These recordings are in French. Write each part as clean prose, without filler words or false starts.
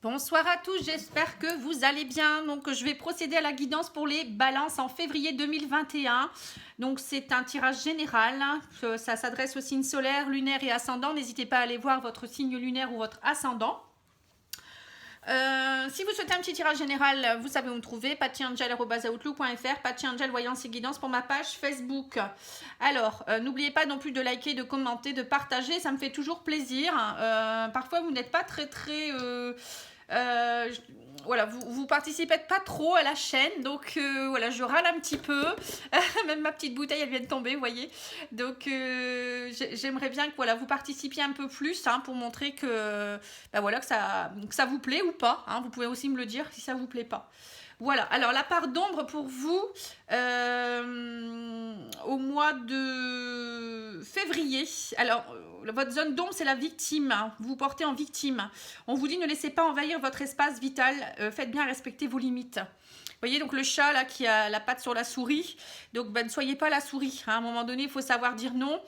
Bonsoir à tous, j'espère que vous allez bien. Donc je vais procéder à la guidance pour les balances en février 2021. Donc c'est un tirage général, ça s'adresse aux signes solaires, lunaires et ascendants. N'hésitez pas à aller voir votre signe lunaire ou votre ascendant. Si vous souhaitez un petit tirage général, vous savez où me trouver, pattyangel@outlook.fr, pattyangel voyance et guidance pour ma page Facebook. Alors, n'oubliez pas non plus de liker, de commenter, de partager, ça me fait toujours plaisir. Parfois, vous n'êtes pas très... voilà, vous participez pas trop à la chaîne, donc voilà, je râle un petit peu. Même ma petite bouteille, elle vient de tomber, vous voyez. Donc j'aimerais bien que voilà, vous participiez un peu plus pour montrer que, voilà, que ça vous plaît ou pas. Vous pouvez aussi me le dire si ça vous plaît pas. Voilà, alors la part d'ombre pour vous au mois de février. Alors, votre zone d'ombre, c'est la victime. Vous vous portez en victime. On vous dit ne laissez pas envahir votre espace vital. Faites bien respecter vos limites. Vous voyez, donc le chat là qui a la patte sur la souris. Donc, ne soyez pas la souris. À un moment donné, il faut savoir dire non.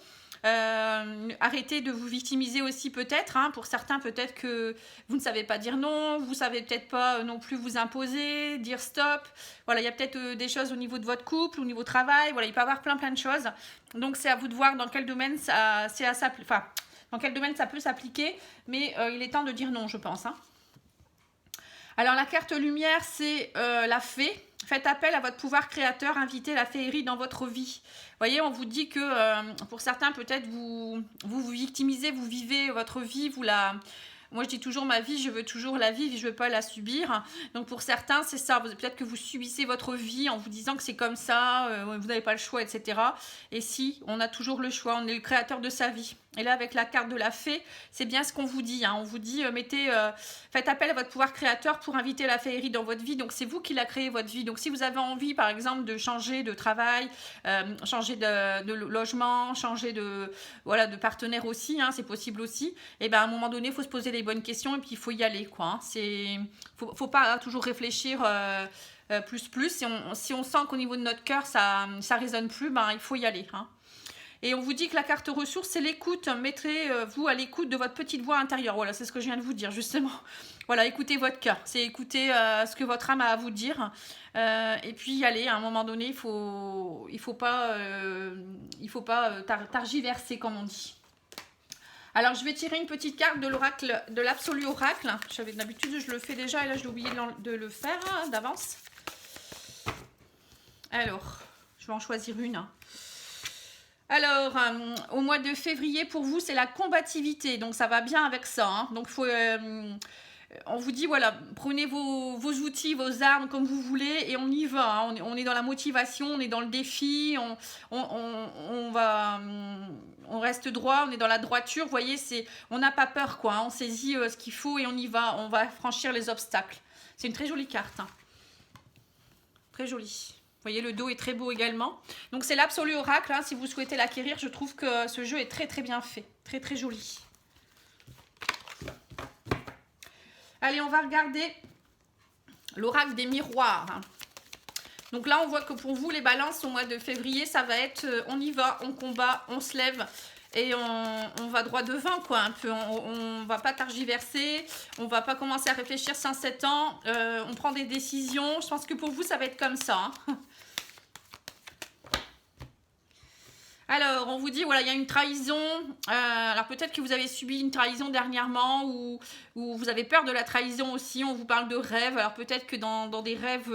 Arrêtez de vous victimiser aussi peut-être. Pour certains, peut-être que vous ne savez pas dire non, vous ne savez peut-être pas non plus vous imposer, dire stop. Voilà, il y a peut-être des choses au niveau de votre couple, au niveau travail. Voilà, il peut y avoir plein de choses. Donc c'est à vous de voir dans quel domaine dans quel domaine ça peut s'appliquer. Mais il est temps de dire non, je pense. Alors la carte lumière, c'est la fée. Faites appel à votre pouvoir créateur, invitez la féerie dans votre vie. Vous voyez, on vous dit que pour certains, peut-être vous victimisez, vous vivez votre vie, moi, je dis toujours ma vie, je veux toujours la vivre, je veux pas la subir. Donc pour certains, c'est ça. Peut-être que vous subissez votre vie en vous disant que c'est comme ça, vous n'avez pas le choix, etc. Et si, on a toujours le choix, on est le créateur de sa vie. Et là, avec la carte de la fée, c'est bien ce qu'on vous dit. On vous dit, faites appel à votre pouvoir créateur pour inviter la féerie dans votre vie. Donc c'est vous qui l'a créé, votre vie. Donc si vous avez envie, par exemple, de changer de travail, changer de logement, changer de partenaire aussi, c'est possible aussi. Et bien à un moment donné, il faut se poser les bonnes questions et puis il faut y aller, quoi. Faut pas toujours réfléchir plus. Si on sent qu'au niveau de notre cœur, ça résonne plus, il faut y aller. Et on vous dit que la carte ressources, c'est l'écoute. Mettez-vous à l'écoute de votre petite voix intérieure. Voilà, c'est ce que je viens de vous dire, justement. Voilà, écoutez votre cœur. C'est écouter ce que votre âme a à vous dire. Et puis y aller. À un moment donné, il faut pas targiverser, comme on dit. Alors, je vais tirer une petite carte de l'oracle, de l'absolu oracle. D'habitude, je le fais déjà et là, je l'ai oublié de le faire d'avance. Alors, je vais en choisir une. Alors, au mois de février, pour vous, c'est la combativité. Donc, ça va bien avec ça. Donc, on vous dit, voilà, prenez vos outils, vos armes comme vous voulez et on y va. On est dans la motivation, on est dans le défi, on reste droit, on est dans la droiture. Vous voyez, on n'a pas peur, quoi. On saisit ce qu'il faut et on y va. On va franchir les obstacles. C'est une très jolie carte. Très jolie. Vous voyez, le dos est très beau également. Donc, c'est l'absolu oracle. Si vous souhaitez l'acquérir, je trouve que ce jeu est très, très bien fait. Très, très joli. Allez, on va regarder l'oracle des miroirs. Donc là, on voit que pour vous, les balances au mois de février, ça va être on y va, on combat, on se lève et on va droit devant, quoi, un peu. On va pas targiverser, on va pas commencer à réfléchir 5-7 ans, on prend des décisions. Je pense que pour vous, ça va être comme ça. Alors, on vous dit, voilà, il y a une trahison. Alors, peut-être que vous avez subi une trahison dernièrement ou vous avez peur de la trahison aussi. On vous parle de rêves. Alors, peut-être que dans des rêves,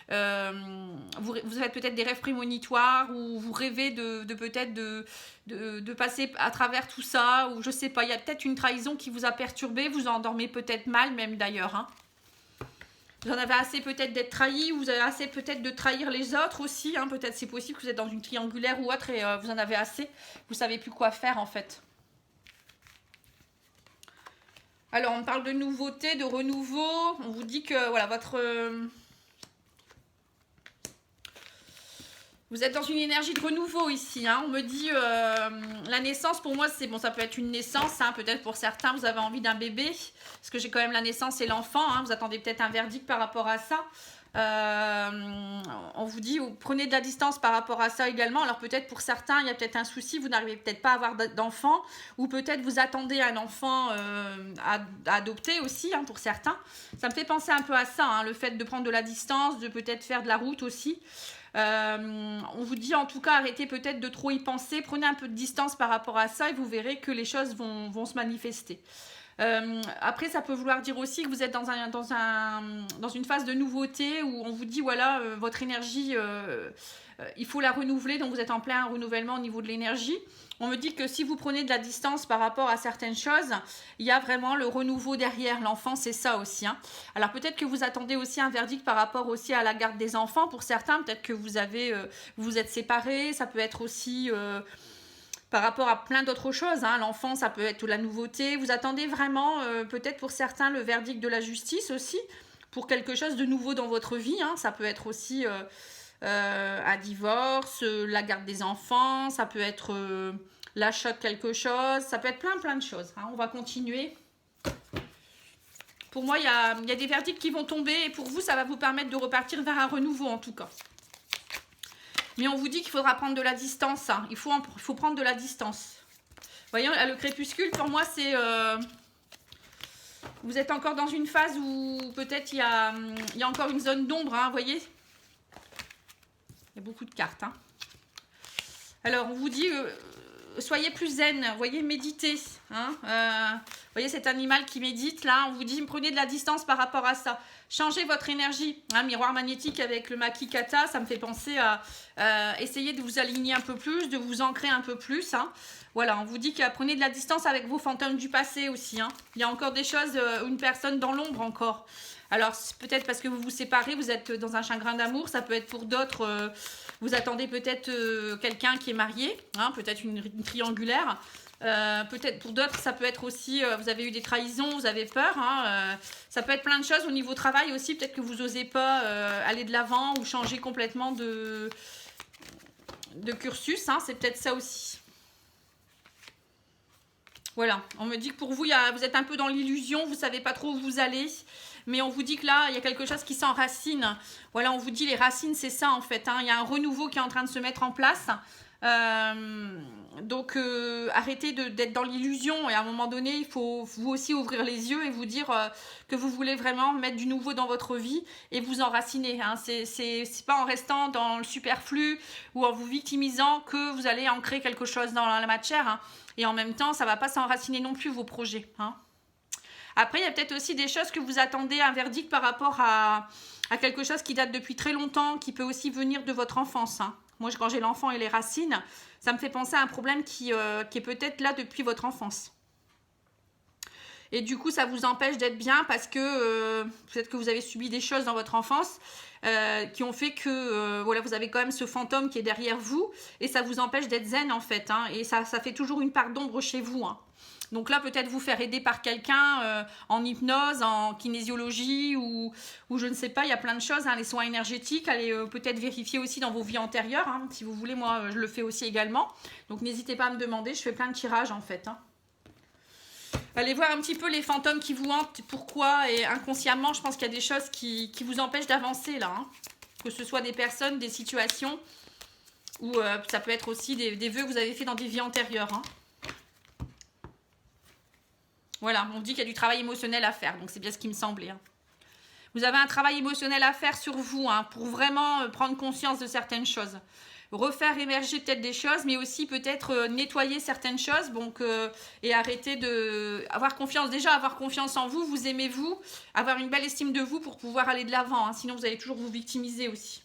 vous avez peut-être des rêves prémonitoires ou vous rêvez de passer à travers tout ça. Ou je sais pas, il y a peut-être une trahison qui vous a perturbé. Vous endormez peut-être mal, même d'ailleurs. Vous en avez assez peut-être d'être trahi, ou vous avez assez peut-être de trahir les autres aussi. Peut-être c'est possible que vous êtes dans une triangulaire ou autre et vous en avez assez. Vous savez plus quoi faire en fait. Alors on parle de nouveauté, de renouveau. On vous dit que voilà votre... Vous êtes dans une énergie de renouveau ici, hein. On me dit la naissance, pour moi, c'est bon, ça peut être une naissance, hein. Peut-être pour certains, vous avez envie d'un bébé, parce que j'ai quand même la naissance et l'enfant, hein. Vous attendez peut-être un verdict par rapport à ça. On vous dit, prenez de la distance par rapport à ça également. Alors peut-être pour certains, il y a peut-être un souci, vous n'arrivez peut-être pas à avoir d'enfant, ou peut-être vous attendez un enfant à adopter aussi, hein, pour certains. Ça me fait penser un peu à ça, hein, le fait de prendre de la distance, de peut-être faire de la route aussi. On vous dit en tout cas arrêtez peut-être de trop y penser, prenez un peu de distance par rapport à ça et vous verrez que les choses vont se manifester. Après ça peut vouloir dire aussi que vous êtes dans une phase de nouveauté où on vous dit voilà votre énergie il faut la renouveler, donc vous êtes en plein renouvellement au niveau de l'énergie. On me dit que si vous prenez de la distance par rapport à certaines choses, il y a vraiment le renouveau derrière. L'enfant, c'est ça aussi, hein. Alors peut-être que vous attendez aussi un verdict par rapport aussi à la garde des enfants. Pour certains, peut-être que vous êtes séparés. Ça peut être aussi par rapport à plein d'autres choses, hein. L'enfant, ça peut être la nouveauté. Vous attendez vraiment, peut-être pour certains, le verdict de la justice aussi, pour quelque chose de nouveau dans votre vie, hein. Ça peut être aussi un divorce, la garde des enfants, ça peut être l'achat de quelque chose, ça peut être plein de choses, hein. On va continuer. Pour moi, il y a des verdicts qui vont tomber et pour vous, ça va vous permettre de repartir vers un renouveau en tout cas. Mais on vous dit qu'il faudra prendre de la distance, hein. Il faut prendre de la distance. Vous voyez, le crépuscule, pour moi, c'est... vous êtes encore dans une phase où peut-être il y a encore une zone d'ombre, hein, vous voyez. Il y a beaucoup de cartes, hein. Alors, on vous dit, soyez plus zen, voyez, méditez, hein. Vous voyez cet animal qui médite, là, on vous dit, prenez de la distance par rapport à ça. Changez votre énergie. Un miroir magnétique avec le Makikata, ça me fait penser à essayer de vous aligner un peu plus, de vous ancrer un peu plus, hein. Voilà, on vous dit que prenez de la distance avec vos fantômes du passé aussi, hein. Il y a encore des choses, une personne dans l'ombre encore. Alors, peut-être parce que vous vous séparez, vous êtes dans un chagrin d'amour. Ça peut être pour d'autres, vous attendez peut-être quelqu'un qui est marié, hein, peut-être une triangulaire. Peut-être pour d'autres, ça peut être aussi, vous avez eu des trahisons, vous avez peur, hein, ça peut être plein de choses au niveau travail aussi, peut-être que vous n'osez pas aller de l'avant ou changer complètement de cursus, hein, c'est peut-être ça aussi. Voilà, on me dit que pour vous, vous êtes un peu dans l'illusion, vous ne savez pas trop où vous allez, mais on vous dit que là, il y a quelque chose qui s'enracine. Voilà, on vous dit les racines, c'est ça en fait, hein, il y a un renouveau qui est en train de se mettre en place. Donc arrêtez d'être dans l'illusion et à un moment donné il faut vous aussi ouvrir les yeux et vous dire que vous voulez vraiment mettre du nouveau dans votre vie et vous enraciner, hein. C'est pas en restant dans le superflu ou en vous victimisant que vous allez ancrer quelque chose dans la matière, hein. Et en même temps ça va pas s'enraciner non plus vos projets, hein. Après il y a peut-être aussi des choses que vous attendez un verdict par rapport à quelque chose qui date depuis très longtemps, qui peut aussi venir de votre enfance, hein. Moi, quand j'ai l'enfant et les racines, ça me fait penser à un problème qui est peut-être là depuis votre enfance. Et du coup, ça vous empêche d'être bien parce que peut-être que vous avez subi des choses dans votre enfance qui ont fait que voilà, vous avez quand même ce fantôme qui est derrière vous et ça vous empêche d'être zen en fait, hein, et ça fait toujours une part d'ombre chez vous, hein. Donc là, peut-être vous faire aider par quelqu'un en hypnose, en kinésiologie ou je ne sais pas, il y a plein de choses, hein, les soins énergétiques, allez peut-être vérifier aussi dans vos vies antérieures, hein, si vous voulez, moi je le fais aussi également. Donc n'hésitez pas à me demander, je fais plein de tirages en fait, hein. Allez voir un petit peu les fantômes qui vous hantent, pourquoi, et inconsciemment, je pense qu'il y a des choses qui vous empêchent d'avancer là, hein. Que ce soit des personnes, des situations, ou ça peut être aussi des vœux que vous avez fait dans des vies antérieures, hein. Voilà, on dit qu'il y a du travail émotionnel à faire, donc c'est bien ce qui me semblait, hein. Vous avez un travail émotionnel à faire sur vous, hein, pour vraiment prendre conscience de certaines choses. Refaire émerger peut-être des choses, mais aussi peut-être nettoyer certaines choses, donc, et arrêter de... avoir confiance, déjà avoir confiance en vous, vous aimez vous, avoir une belle estime de vous pour pouvoir aller de l'avant, hein, sinon vous allez toujours vous victimiser aussi.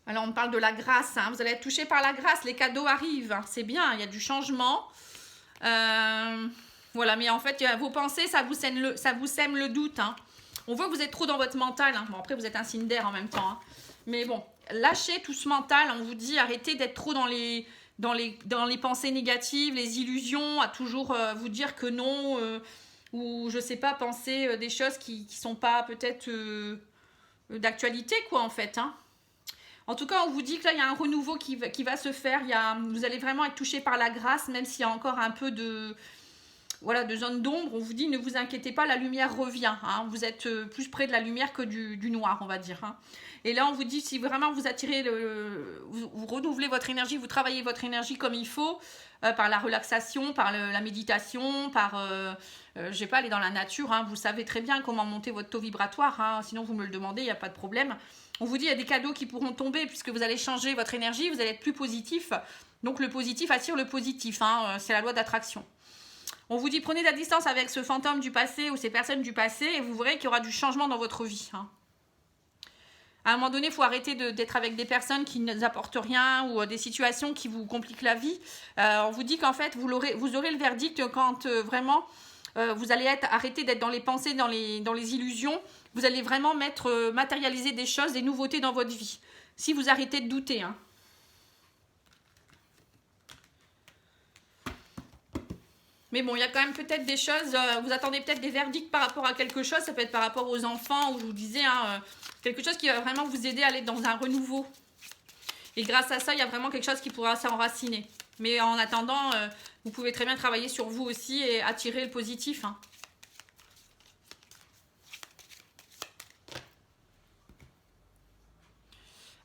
Alors on parle de la grâce, hein, vous allez être touché par la grâce, les cadeaux arrivent, hein, c'est bien, il y a du changement. Voilà, mais en fait, vos pensées, ça vous sème le doute, hein. On voit que vous êtes trop dans votre mental, hein. Bon, après, vous êtes un signe d'air en même temps, hein. Mais bon, lâchez tout ce mental. On vous dit, arrêtez d'être trop dans les pensées négatives, les illusions, à toujours vous dire que non, ou je sais pas, penser des choses qui sont pas peut-être d'actualité, quoi, en fait, hein. En tout cas, on vous dit que là, il y a un renouveau qui va se faire. Vous allez vraiment être touché par la grâce, même s'il y a encore un peu de, voilà, de zone d'ombre. On vous dit, ne vous inquiétez pas, la lumière revient. Hein. Vous êtes plus près de la lumière que du noir, on va dire. Hein. Et là, on vous dit, si vraiment vous attirez, vous renouvelez votre énergie, vous travaillez votre énergie comme il faut, par la relaxation, par la méditation, par, je sais pas, aller dans la nature. Hein. Vous savez très bien comment monter votre taux vibratoire. Hein. Sinon, vous me le demandez, il n'y a pas de problème. On vous dit, il y a des cadeaux qui pourront tomber puisque vous allez changer votre énergie, vous allez être plus positif. Donc, le positif attire le positif. Hein. C'est la loi d'attraction. On vous dit, prenez de la distance avec ce fantôme du passé ou ces personnes du passé et vous verrez qu'il y aura du changement dans votre vie. Hein. À un moment donné, il faut arrêter d'être avec des personnes qui ne vous apportent rien ou des situations qui vous compliquent la vie. On vous dit qu'en fait, vous aurez le verdict quand vraiment vous allez arrêter d'être dans les pensées, dans les illusions. Vous allez vraiment matérialiser des choses, des nouveautés dans votre vie. Si vous arrêtez de douter. Hein. Mais bon, il y a quand même peut-être des choses, vous attendez peut-être des verdicts par rapport à quelque chose, ça peut être par rapport aux enfants, ou je vous disais, hein, quelque chose qui va vraiment vous aider à aller dans un renouveau. Et grâce à ça, il y a vraiment quelque chose qui pourra s'enraciner. Mais en attendant, vous pouvez très bien travailler sur vous aussi et attirer le positif. Hein.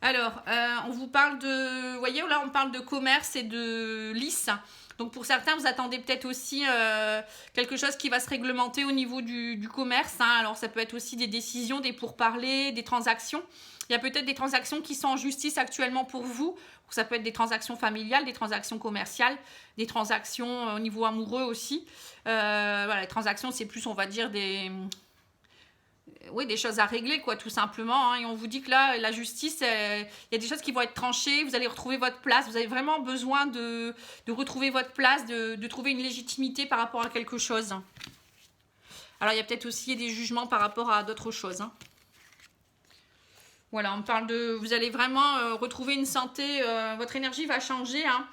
Alors, on vous parle de, vous voyez, là on parle de commerce et de lice. Donc pour certains, vous attendez peut-être aussi quelque chose qui va se réglementer au niveau du commerce. Hein. Alors ça peut être aussi des décisions, des pourparlers, des transactions. Il y a peut-être des transactions qui sont en justice actuellement pour vous. Ça peut être des transactions familiales, des transactions commerciales, des transactions au niveau amoureux aussi. Voilà, les transactions, c'est plus, on va dire, des choses à régler, quoi, tout simplement. Hein. Et on vous dit que là, la justice, il y a des choses qui vont être tranchées, vous allez retrouver votre place, vous avez vraiment besoin de retrouver votre place, de trouver une légitimité par rapport à quelque chose. Alors, il y a peut-être aussi des jugements par rapport à d'autres choses. Hein. Voilà, on parle de... Vous allez vraiment retrouver une santé, votre énergie va changer. Hein.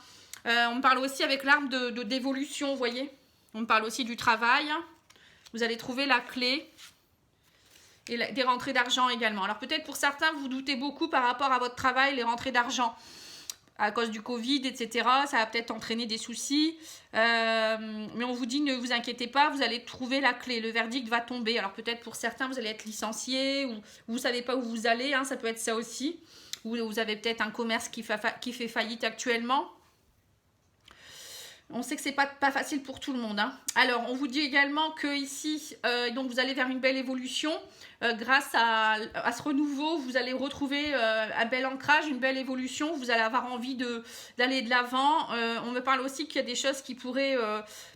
On parle aussi avec l'arme d'évolution, vous voyez. On parle aussi du travail. Vous allez trouver la clé. Et des rentrées d'argent également. Alors peut-être pour certains, vous doutez beaucoup par rapport à votre travail, les rentrées d'argent. À cause du Covid, etc. Ça va peut-être entraîner des soucis. Mais on vous dit, ne vous inquiétez pas, vous allez trouver la clé. Le verdict va tomber. Alors peut-être pour certains, vous allez être licencié ou vous ne savez pas où vous allez. Hein, ça peut être ça aussi. Ou vous avez peut-être un commerce qui fait faillite actuellement. On sait que c'est pas facile pour tout le monde. Hein. Alors, on vous dit également que ici, donc vous allez vers une belle évolution. Grâce à ce renouveau, vous allez retrouver un bel ancrage, une belle évolution. Vous allez avoir envie d'aller de l'avant. On me parle aussi qu'il y a des choses qui pourraient,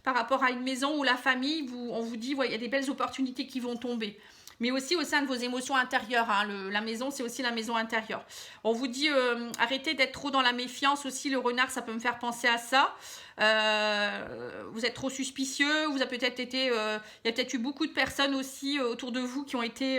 par rapport à une maison ou la famille, on vous dit, ouais, il y a des belles opportunités qui vont tomber. Mais aussi au sein de vos émotions intérieures. Hein. La maison, c'est aussi la maison intérieure. On vous dit, arrêtez d'être trop dans la méfiance aussi. Le renard, ça peut me faire penser à ça. Vous êtes trop suspicieux. Vous avez peut-être été... il y a peut-être eu beaucoup de personnes aussi autour de vous qui ont été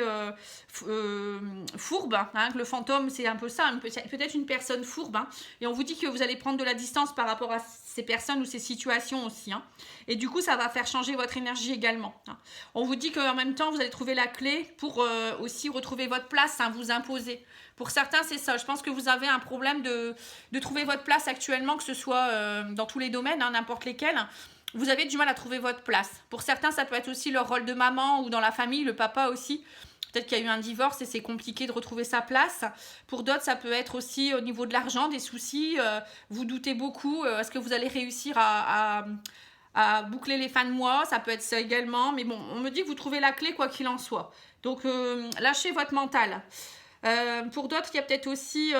fourbes. Hein. Le fantôme, c'est un peu ça. Peut-être une personne fourbe. Hein. Et on vous dit que vous allez prendre de la distance par rapport à ces personnes ou ces situations aussi. Hein. Et du coup, ça va faire changer votre énergie également. Hein. On vous dit qu'en même temps, vous allez trouver la clé pour aussi retrouver votre place, hein, vous imposer. Pour certains, c'est ça. Je pense que vous avez un problème de trouver votre place actuellement, que ce soit dans tous les domaines, hein, n'importe lesquels. Vous avez du mal à trouver votre place. Pour certains, ça peut être aussi leur rôle de maman ou dans la famille, le papa aussi. Peut-être qu'il y a eu un divorce et c'est compliqué de retrouver sa place. Pour d'autres, ça peut être aussi au niveau de l'argent, des soucis. Vous doutez beaucoup. Est-ce que vous allez réussir à boucler les fins de mois? Ça peut être ça également. Mais bon, on me dit que vous trouvez la clé quoi qu'il en soit. Donc, lâchez votre mental. Pour d'autres, il y a peut-être aussi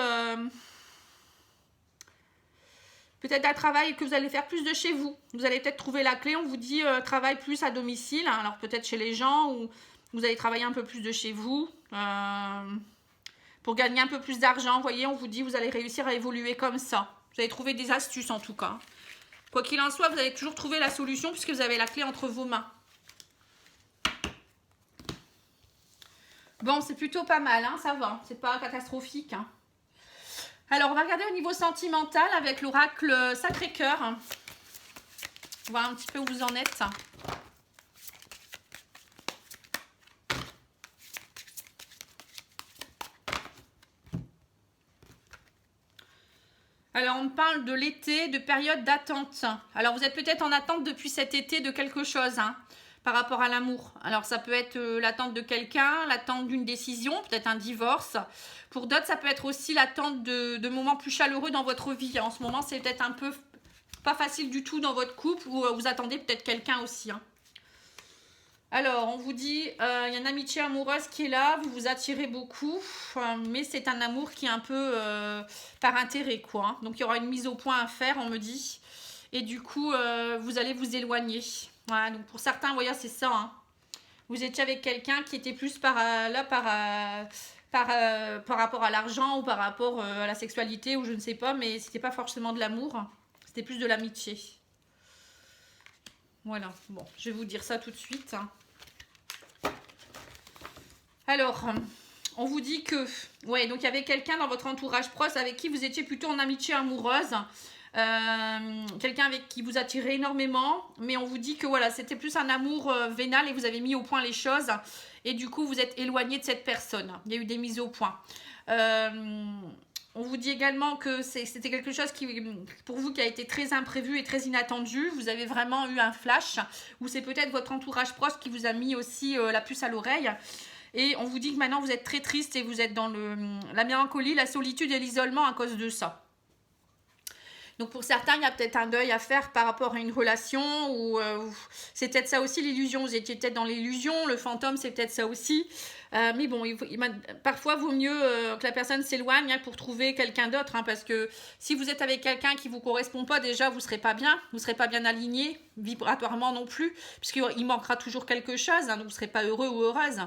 peut-être un travail que vous allez faire plus de chez vous. Vous allez peut-être trouver la clé. On vous dit travail plus à domicile. Hein, alors peut-être chez les gens ou vous allez travailler un peu plus de chez vous pour gagner un peu plus d'argent. Vous voyez, on vous dit vous allez réussir à évoluer comme ça. Vous allez trouver des astuces en tout cas. Quoi qu'il en soit, vous allez toujours trouver la solution puisque vous avez la clé entre vos mains. Bon, c'est plutôt pas mal, hein, ça va. C'est pas catastrophique. Hein. Alors, on va regarder au niveau sentimental avec l'oracle Sacré-Cœur. Voir un petit peu où vous en êtes. Alors, on parle de l'été, de période d'attente. Alors, vous êtes peut-être en attente depuis cet été de quelque chose, hein, par rapport à l'amour. Alors, ça peut être l'attente de quelqu'un, l'attente d'une décision, peut-être un divorce. Pour d'autres, ça peut être aussi l'attente de moments plus chaleureux dans votre vie. En ce moment, c'est peut-être un peu pas facile du tout dans votre couple ou vous attendez peut-être quelqu'un aussi, hein. Alors, on vous dit, il y a une amitié amoureuse qui est là, vous vous attirez beaucoup, mais c'est un amour qui est un peu par intérêt, quoi, hein. Donc, il y aura une mise au point à faire, on me dit. Et du coup, vous allez vous éloigner. Voilà, donc pour certains, vous voyez, c'est ça, hein. Vous étiez avec quelqu'un qui était plus par rapport à l'argent ou par rapport à la sexualité ou je ne sais pas, mais c'était pas forcément de l'amour, c'était plus de l'amitié. Voilà, bon, je vais vous dire ça tout de suite, hein. Alors, on vous dit que, ouais, donc il y avait quelqu'un dans votre entourage proche avec qui vous étiez plutôt en amitié amoureuse, quelqu'un avec qui vous attirez énormément, mais on vous dit que voilà, c'était plus un amour vénal et vous avez mis au point les choses et du coup vous êtes éloigné de cette personne. Il y a eu des mises au point. On vous dit également que c'était quelque chose qui, pour vous, qui a été très imprévu et très inattendu. Vous avez vraiment eu un flash ou c'est peut-être votre entourage proche qui vous a mis aussi la puce à l'oreille. Et on vous dit que maintenant vous êtes très triste et vous êtes dans la mélancolie, la solitude et l'isolement à cause de ça. Donc pour certains, il y a peut-être un deuil à faire par rapport à une relation ou c'est peut-être ça aussi l'illusion. Vous étiez peut-être dans l'illusion, le fantôme c'est peut-être ça aussi. Mais bon, parfois vaut mieux que la personne s'éloigne, hein, pour trouver quelqu'un d'autre, hein, parce que si vous êtes avec quelqu'un qui ne vous correspond pas, déjà vous ne serez pas bien, vous ne serez pas bien aligné, vibratoirement non plus, puisqu'il manquera toujours quelque chose, hein, donc vous ne serez pas heureux ou heureuse.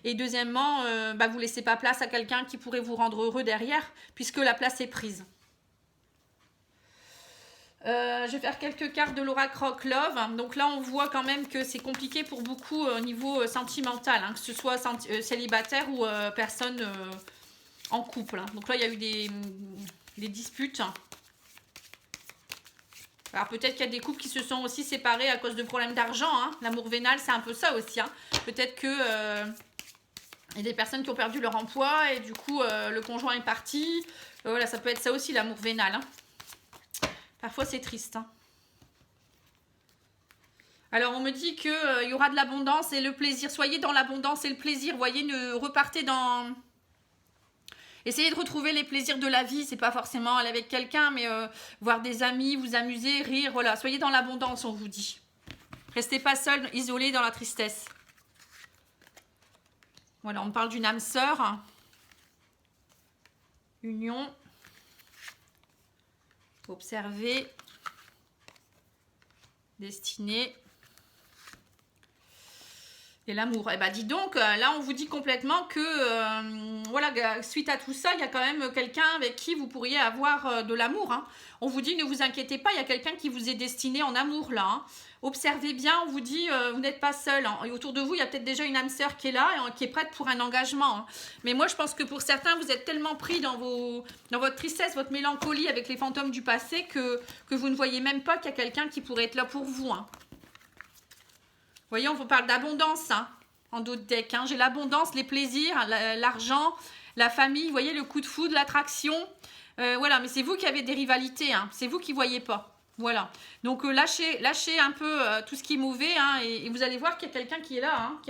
Et deuxièmement, vous ne laissez pas place à quelqu'un qui pourrait vous rendre heureux derrière, puisque la place est prise. Je vais faire quelques cartes de l'oracle Rock Love. Donc là, on voit quand même que c'est compliqué pour beaucoup au niveau sentimental, hein, que ce soit célibataire ou personne en couple, hein. Donc là, il y a eu des disputes. Alors peut-être qu'il y a des couples qui se sont aussi séparés à cause de problèmes d'argent, hein. L'amour vénal, c'est un peu ça aussi, hein. Peut-être que il y a des personnes qui ont perdu leur emploi et du coup, le conjoint est parti. Voilà, ça peut être ça aussi, l'amour vénal, hein. Parfois, c'est triste, hein. Alors, on me dit qu'il y aura de l'abondance et le plaisir. Soyez dans l'abondance et le plaisir. Voyez, ne repartez dans... Essayez de retrouver les plaisirs de la vie. C'est pas forcément aller avec quelqu'un, mais voir des amis, vous amuser, rire. Voilà, soyez dans l'abondance, on vous dit. Restez pas seul, isolé dans la tristesse. Voilà, on parle d'une âme sœur. Union. Observer, destinée et l'amour. Eh ben dis donc, là on vous dit complètement que voilà, suite à tout ça, il y a quand même quelqu'un avec qui vous pourriez avoir de l'amour, hein. On vous dit ne vous inquiétez pas, il y a quelqu'un qui vous est destiné en amour là, hein. Observez bien, on vous dit vous n'êtes pas seul, hein. Et autour de vous, il y a peut-être déjà une âme sœur qui est là, qui est prête pour un engagement, hein. Mais moi, je pense que pour certains, vous êtes tellement pris dans votre tristesse, votre mélancolie avec les fantômes du passé que vous ne voyez même pas qu'il y a quelqu'un qui pourrait être là pour vous, hein. Vous voyez, on vous parle d'abondance, hein, en d'autres decks, hein. J'ai l'abondance, les plaisirs, l'argent, la famille, vous voyez, le coup de foudre, l'attraction. Voilà, mais c'est vous qui avez des rivalités, hein. C'est vous qui ne voyez pas. Voilà, donc lâchez un peu tout ce qui est mauvais, hein, et vous allez voir qu'il y a quelqu'un qui est là, hein, il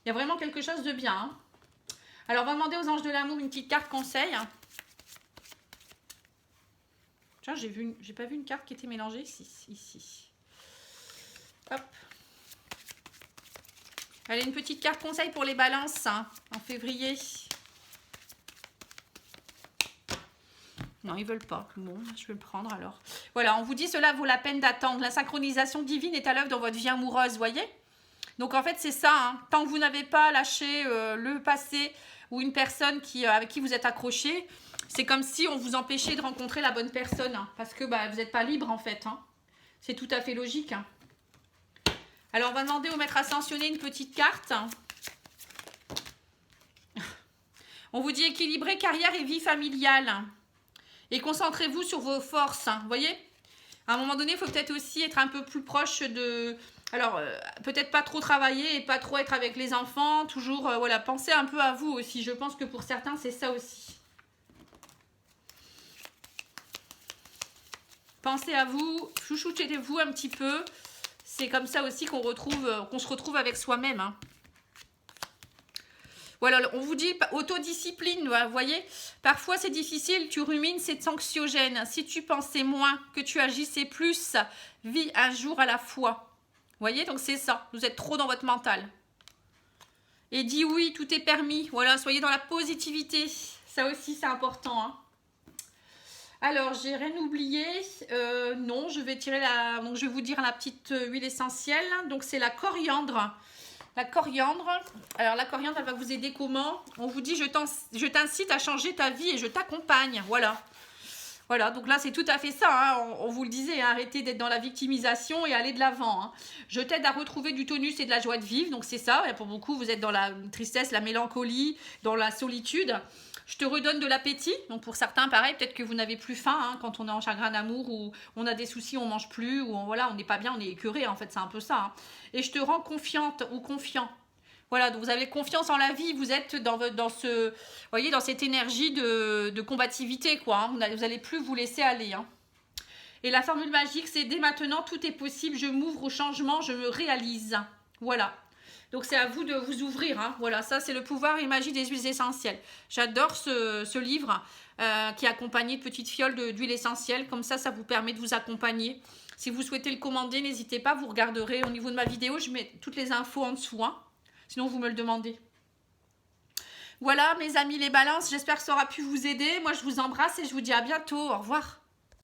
y a vraiment quelque chose de bien, hein. Alors, on va demander aux anges de l'amour une petite carte conseil. Tiens, j'ai pas vu une carte qui était mélangée ici. Hop. Allez, une petite carte conseil pour les balances, hein, en février. Non, ils veulent pas. Bon, je vais le prendre alors. Voilà, on vous dit cela vaut la peine d'attendre. La synchronisation divine est à l'œuvre dans votre vie amoureuse, voyez. Donc en fait, c'est ça, hein. Tant que vous n'avez pas lâché le passé ou une personne avec qui vous êtes accroché, c'est comme si on vous empêchait de rencontrer la bonne personne, hein, parce que vous n'êtes pas libre en fait, hein. C'est tout à fait logique, hein. Alors, on va demander au maître ascensionné une petite carte. On vous dit équilibrer carrière et vie familiale. Et concentrez-vous sur vos forces, hein. Vous voyez, à un moment donné, il faut peut-être aussi être un peu plus proche de... Alors, peut-être pas trop travailler et pas trop être avec les enfants. Toujours, voilà, pensez un peu à vous aussi. Je pense que pour certains, c'est ça aussi. Pensez à vous, chouchoutez-vous un petit peu. C'est comme ça aussi qu'on se retrouve avec soi-même. Hein. Voilà, on vous dit autodiscipline, vous voyez. Parfois c'est difficile, tu rumines, c'est anxiogène. Si tu pensais moins, que tu agissais plus, vis un jour à la fois. Vous voyez, donc c'est ça, vous êtes trop dans votre mental. Et dis oui, tout est permis. Voilà, soyez dans la positivité. Ça aussi, c'est important. Hein. Alors, j'ai rien oublié. Non, je vais tirer la... Donc, je vais vous dire la petite huile essentielle. Donc, c'est la coriandre. La coriandre. Alors, la coriandre, elle va vous aider comment? On vous dit, je t'incite à changer ta vie et je t'accompagne. Voilà. Voilà, donc là, c'est tout à fait ça. Hein. On vous le disait, hein, arrêtez d'être dans la victimisation et allez de l'avant. Hein. Je t'aide à retrouver du tonus et de la joie de vivre. Donc, c'est ça. Et pour beaucoup, vous êtes dans la tristesse, la mélancolie, dans la solitude. Je te redonne de l'appétit. Donc, pour certains, pareil, peut-être que vous n'avez plus faim hein, quand on est en chagrin d'amour ou on a des soucis, on mange plus ou voilà, on n'est pas bien, on est écœuré. En fait, c'est un peu ça. Hein. Et je te rends confiante ou confiant. Voilà, donc vous avez confiance en la vie, vous êtes dans cette énergie de combativité, quoi. Hein. Vous n'allez plus vous laisser aller. Hein. Et la formule magique, c'est dès maintenant, tout est possible, je m'ouvre au changement, je me réalise. Voilà. Donc c'est à vous de vous ouvrir. Hein. Voilà, ça c'est le pouvoir et magie des huiles essentielles. J'adore ce livre qui est accompagné de petites fioles d'huile essentielle. Comme ça vous permet de vous accompagner. Si vous souhaitez le commander, n'hésitez pas, vous regarderez au niveau de ma vidéo, je mets toutes les infos en dessous. Hein. Sinon, vous me le demandez. Voilà, mes amis les balances, j'espère que ça aura pu vous aider. Moi, je vous embrasse et je vous dis à bientôt. Au revoir.